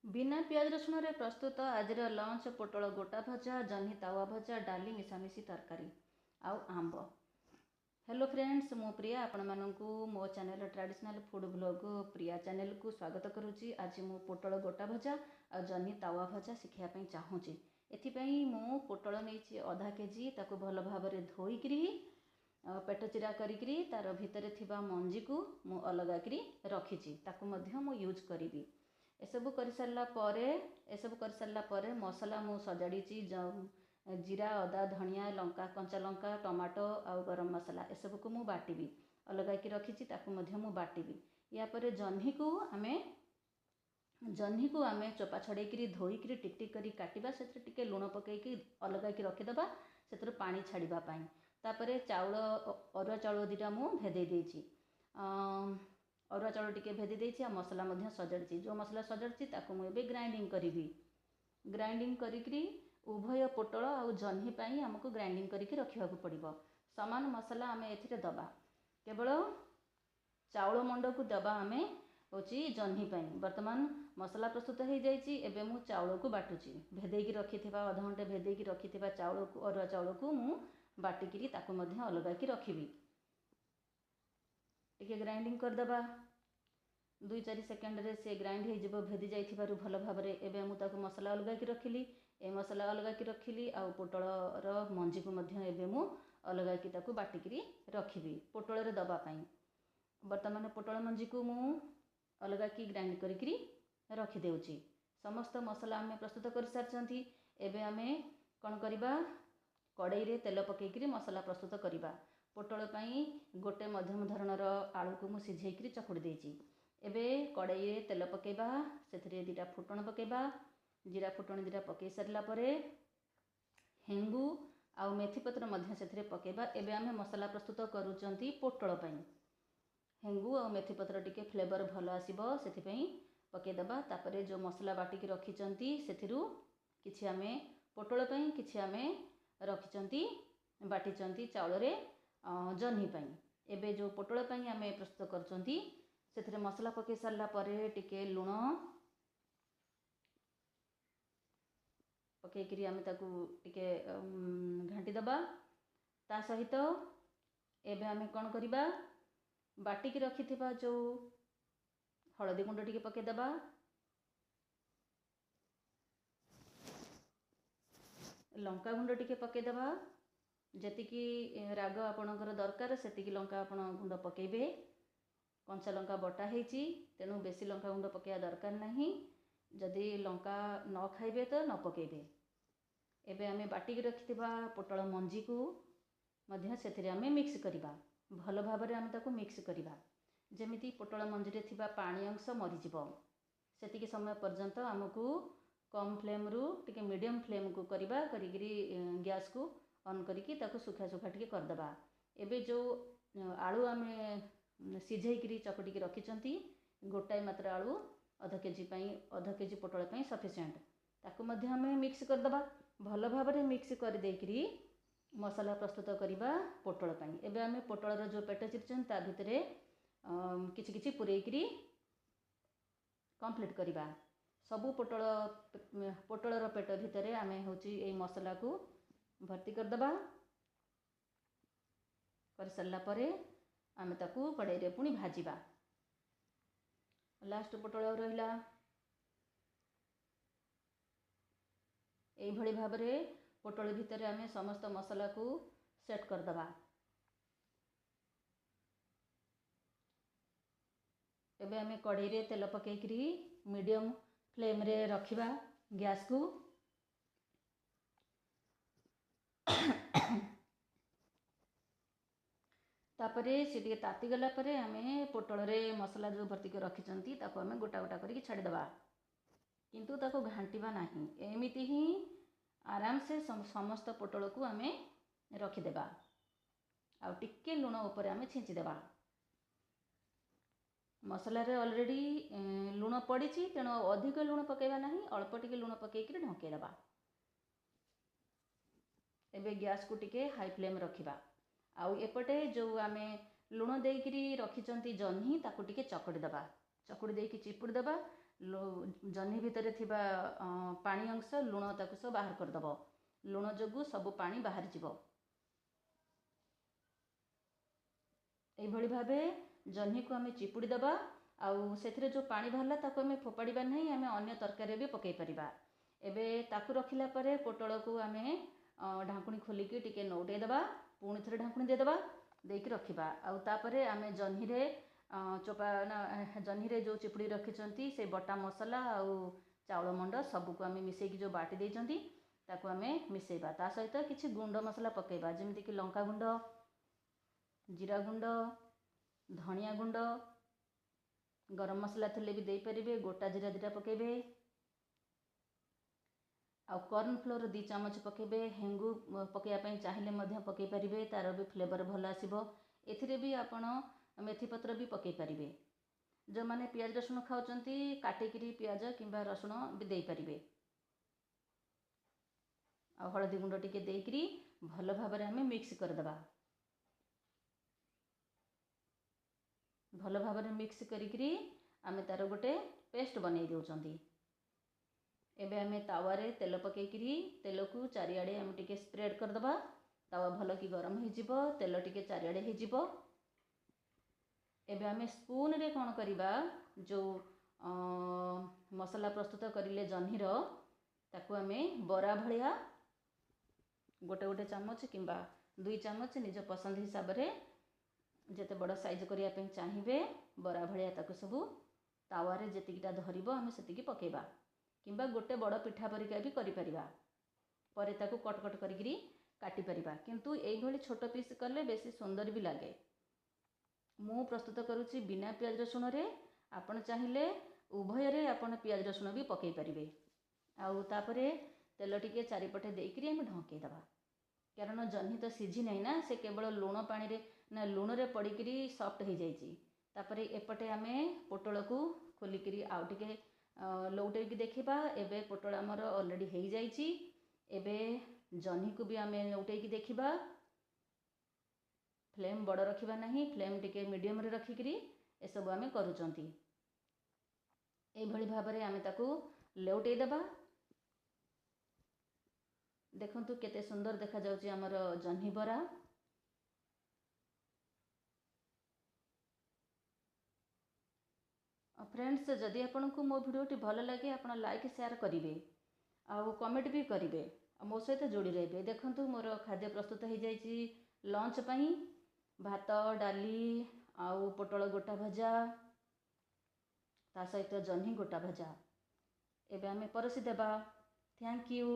बिना प्याज रसुण रे प्रस्तुत आज लंच पोटल गोटा भजा जह्नी तावा भजा डाली मिशामिशी तरकारी आउ आंब। हेलो फ्रेंड्स, मु प्रिया आपण मानकु मो चैनल ट्रेडिशनल फूड ब्लॉग प्रिया चैनल को स्वागत करुच्ची। आज मु पोटल गोटा भजा आ जह्नी तावा भजा शिखापी चाहूँगी। एथिपाई मु पोटल नहीं आधा केजी ताको भल भाव धोईकरी पेट चिरा करी तार भितर थिबा मंजी को मु अलगा करी रखीची, ताको मध्य मु यूज करी। एसबू कर सारा पर मसला मु सजाड़ी जीरा अदा धनिया लंका कंचा लंका टमाटो आउ गरम मसला एसबू को मु बाटिबी अलग की रखी मु बाटिबी। यापर जह्नी को आमे चोपा छड़े धोईकरी टिक टिक करी काटिबा, से टिके लुण पकईकी अलग की रखीदबा से पानी छाड़ापी। तापर चाउल अरुआ चाउल दुटा मु भेदे देछि, अरुआ चाउल टिके भेदी देछि आ मसला मध्य सजाड़ी। जो मसला सजाड़ी ताको मु एबे ग्राइंडिंग करी। ग्राइंडिंग करी उभय पोटल आउ जह्नी पाई हमको ग्राइंडिंग करी रखा पड़ो। समान मसला आम ए दबा, केवल चाउल मंड को दबा आम हूँ जह्नी पाई। बर्तमान मसला प्रस्तुत हो जाइए। एबे मु चाउल को बाटुची, भेदेकी रखी अध घंटे भेदेकी रखी चाउल को अरुआ चाउल को मु बाटिकी ताको मध्य अलग की रखी। टिके ग्राइंडिंग करदबा 2-4 सेकेंड रे से ग्राइंड हो भेदी जाइथिबारु भल भाव रे। एबे मु ताको मसला अलग की रखिली, ए मसला अलग की रखिली आ पोटल रो मंजी को मध्य एबे मु अलग की ताको बाटिकी रखिबी पोटल रे दबा पई। वर्तमान पोटल मंजी को मु अलग की ग्राइंड करी रखी देउची। समस्त मसला आमे प्रस्तुत कर सारचंती। एबे आमे कोन करिबा, कड़ाई रे तेल पकेइकरी मसला प्रस्तुत करिबा। पोटल पई गोटे मध्यम धरणर आलू को मु सिझेइकरी चकुड़ी देछि। एबे कड़ाई रे तेल पकेबा, सेथिरे दिटा फुटण पकेबा, जीरा फुटण दिटा पकई सारला परे हेंगू आउ मेथी पत्र मध्य सेथिरे पकेबा। एबे आमे मसला प्रस्तुत करूचंती पोटल पई। हेंगू आउ मेथी पत्र टिके फ्लेवर भल आसीबो सेथि पई पकई दबा। तापरे जो मसला बाटिकी रखिचंती सेथिरु किछि आमे पोटल पई किछि आमे रखिचंती बाटिचंती चाउल रे जह्नी पई। एबे जो पोटल पई आमे प्रस्तुत करचंती सेथिरे मसला पकई सारला परे टिके लुण पकईकरी आमे ताकू टिके घांटी दबा। ता सहित एबे आमे कोन करिबा, बाटिकी रखिथिबा जो हळदी गुंड टिके पकई दबा, लंका गुंड टिके पकई दबा। जतिकी राग आपणकर दरकार सेतिकी लंका आपण गुंड पकेबे। कंचा लंका बटा हेची तेणु बेसी लंका गुंड पकेया दरकार नहीं। जदि लंका न खाइबे तो न पकेबे। एबे आमे बाटिकी रखिथिबा पोटल मंजी को मध्य सेथिरे आमे मिक्स करिबा। भल भाव रे आमे ताको मिक्स करिबा जेमिति पोटल मंजी रे थिबा पानी अंश मरि जिवो। सेतिकी समय पर्यंत आमको कम फ्लेम रु टिके मीडियम फ्लेम को करिबा। करिगिरी गैस को ऑन करिकी ताको सुखा सुखा टिके करदबा। एबे जो आलू आमे सिझेइकरी चकटिकी रखिचंती, गोटाए मात्र आलू अध केजी पोटल पई सफिशिएंट, ताको मध्य आमे मिक्स करदबा। भल भाव रे मिक्स कर देइकरी मसला प्रस्तुत करिबा पोटल पई। एबे आमे पोटल रो जो पेट चिरचन ता भितरे किछि किछि पुरेइकरी कंप्लीट करिबा। सबु पोटल रो पेट भितरे आमे होची ए मसला को भर्ती करदबा। कर सारला परे आमे ताकू कड़ाई रे पुणी भाजिबा। लास्ट पोटल रहिला एई भली भाव रे पोटल भितरे आमे समस्त मसला को सेट करदबा। एबे आमे कड़ाई रे तेल पकेइकरी मीडियम फ्लेम रे रखिबा गैस को। तापरे से टिके ताती गला परे आमे पोटल रे मसला जो भर्ती कर रखिचंती ताको आमे गोटा गोटा करिकी छाड़ी दबा, किंतु ताको घांटीबा नाही। एमिति ही आराम से समस्त पोटल को आमे रखी देबा। आ टिके लुण ऊपर आमे छिंची देबा। मसला रे ऑलरेडी लुण पड़ीची तेणु अधिक लुण पकेबा नाही, अल्प टिके लुण पकेइकरी ढंके देबा। एबे गैस को टिके हाई फ्लेम रखिबा। आउ एपटे जो आमे लुण देइकरी रखिचंती जह्नी ताको टिके चकड़ी दबा। चकुड़ी देकी चिपुड़ी देबा। ଜହ୍ନି ଭିତରେ ଥିବା ପାଣି ଅଂଶ ଲୁଣ ତାକୁ ସବୁ ବାହାର କରିଦେବ। ଲୁଣ ଯୋଗୁଁ ସବୁ ପାଣି ବାହାରିଯିବ। এইଭଳି ଭାବେ ଜହ୍ନିକୁ ଆମେ ଚିପୁଡ଼ି ଦେବା। ଆଉ ସେଥିରେ ଯେଉଁ ପାଣି ବାହାରିଲା ତାକୁ ଆମେ ଫୋପାଡ଼ିବା ନାହିଁ, ଆମେ ଅନ୍ୟ ତରକାରୀରେ ବି ପକାଇ ପାରିବା। ଏବେ ତାକୁ ରଖିଲା ପରେ ପୋଟଳକୁ ଆମେ ଢାଙ୍କୁଣୀ ଖୋଲିକି ଟିକେ ନଉଟାଇ ଦେବା, ପୁଣି ଥରେ ଢାଙ୍କୁଣୀ ଦେଇଦେବା, ଦେଇକି ରଖିବା। ଆଉ ତାପରେ ଆମେ ଜହ୍ନିରେ ଜହ୍ନିରେ ଯେଉଁ ଚିପୁଡ଼ି ରଖିଛନ୍ତି ସେ ବଟା ମସଲା ଆଉ ଚାଉଳ ମଣ୍ଡ ସବୁକୁ ଆମେ ମିଶାଇକି ଯେଉଁ ବାଟି ଦେଇଛନ୍ତି ତାକୁ ଆମେ ମିଶାଇବା। ତା ସହିତ କିଛି ଗୁଣ୍ଡ ମସଲା ପକାଇବା, ଯେମିତିକି ଲଙ୍କାଗୁଣ୍ଡ, ଜିରା ଗୁଣ୍ଡ, ଧନିଆ ଗୁଣ୍ଡ, ଗରମ ମସଲା ଥିଲେ ବି ଦେଇପାରିବେ, ଗୋଟା ଜିରା ଦିଟା ପକାଇବେ, ଆଉ କର୍ଣ୍ଣଫ୍ଲୋର 2 ଚାମଚ ପକାଇବେ। ହେଙ୍ଗୁ ପକାଇବା ପାଇଁ ଚାହିଁଲେ ମଧ୍ୟ ପକାଇ ପାରିବେ, ତା'ର ବି ଫ୍ଲେଭର ଭଲ ଆସିବ। ଏଥିରେ ବି ଆପଣ ମେଥିପତ୍ର ବି ପକାଇ ପାରିବେ। ଯେଉଁମାନେ ପିଆଜ ରସୁଣ ଖାଉଛନ୍ତି କାଟିକିରି ପିଆଜ କିମ୍ବା ରସୁଣ ବି ଦେଇପାରିବେ। ଆଉ ହଳଦୀ ଗୁଣ୍ଡ ଟିକେ ଦେଇକରି ଭଲ ଭାବରେ ଆମେ ମିକ୍ସ କରିଦେବା। ଭଲ ଭାବରେ ମିକ୍ସ କରିକିରି ଆମେ ତା'ର ଗୋଟେ ପେଷ୍ଟ ବନେଇ ଦେଉଛନ୍ତି। ଏବେ ଆମେ ତାୱାରେ ତେଲ ପକାଇକିରି ତେଲକୁ ଚାରିଆଡ଼େ ଆମେ ଟିକେ ସ୍ପ୍ରେଡ୍ କରିଦେବା। ତାୱା ଭଲ କି ଗରମ ହେଇଯିବ, ତେଲ ଟିକେ ଚାରିଆଡ଼େ ହେଇଯିବ। ଏବେ ଆମେ ସ୍ପୁନରେ କ'ଣ କରିବା, ଯେଉଁ ମସଲା ପ୍ରସ୍ତୁତ କରିଲେ ଜହ୍ନିର ତାକୁ ଆମେ ବରା ଭଳିଆ ଗୋଟେ ଚାମଚ କିମ୍ବା 2 ଚାମଚ ନିଜ ପସନ୍ଦ ହିସାବରେ ଯେତେ ବଡ଼ ସାଇଜ୍ କରିବା ପାଇଁ ଚାହିଁବେ ବରା ଭଳିଆ ତାକୁ ସବୁ ତାୱାରେ ଯେତିକିଟା ଧରିବ ଆମେ ସେତିକି ପକାଇବା, କିମ୍ବା ଗୋଟେ ବଡ଼ ପିଠା ପରିକା ବି କରିପାରିବା। ପରେ ତାକୁ କଟ୍ କଟ୍ କରିକିରି କାଟିପାରିବା, କିନ୍ତୁ ଏଇଭଳି ଛୋଟ ପିସ୍ କଲେ ବେଶୀ ସୁନ୍ଦର ବି ଲାଗେ। ମୁଁ ପ୍ରସ୍ତୁତ କରୁଛି ବିନା ପିଆଜ ରସୁଣରେ, ଆପଣ ଚାହିଁଲେ ଉଭୟରେ ଆପଣ ପିଆଜ ରସୁଣ ବି ପକାଇ ପାରିବେ। ଆଉ ତାପରେ ତେଲ ଟିକେ ଚାରିପଟେ ଦେଇକରି ଆମେ ଢଙ୍କେଇ ଦେବା, କାରଣ ଜହ୍ନି ତ ସିଝି ନାହିଁ ନା, ସେ କେବଳ ଲୁଣରେ ପଡ଼ିକିରି ସଫ୍ଟ ହେଇଯାଇଛି। ତାପରେ ଏପଟେ ଆମେ ପୋଟଳକୁ ଖୋଲିକିରି ଆଉ ଟିକେ ଲଉଟେଇକି ଦେଖିବା। ଏବେ ପୋଟଳ ଆମର ଅଲରେଡ଼ି ହେଇଯାଇଛି। ଏବେ ଜହ୍ନିକୁ ବି ଆମେ ଲଉଟେଇକି ଦେଖିବା। ଫ୍ଲେମ୍ ବଡ଼ ରଖିବା ନାହିଁ, ଫ୍ଲେମ୍ ଟିକେ ମିଡ଼ିୟମରେ ରଖିକିରି ଏସବୁ ଆମେ କରୁଛନ୍ତି। এইଭଳି ଭାବରେ ଆମେ ତାକୁ ଲେଉଟେଇ ଦେବା। ଦେଖନ୍ତୁ କେତେ ସୁନ୍ଦର ଦେଖାଯାଉଛି ଆମର ଜହ୍ନି ବରା। फ्रेंड्स, जदि आपको मो भिडियोटी भल लगे आप लाइक शेयर करेंगे आउ कमेंट भी करेंगे, मो सहित जोड़ी रहे। देखंतु मोर खाद्य प्रस्तुत हो जाइए लंच पई, भात डाली आउ पोटल गोटा भजा ता सहित जह्नी गोटा भजा। एबे आमे परसी देबा। Thank you.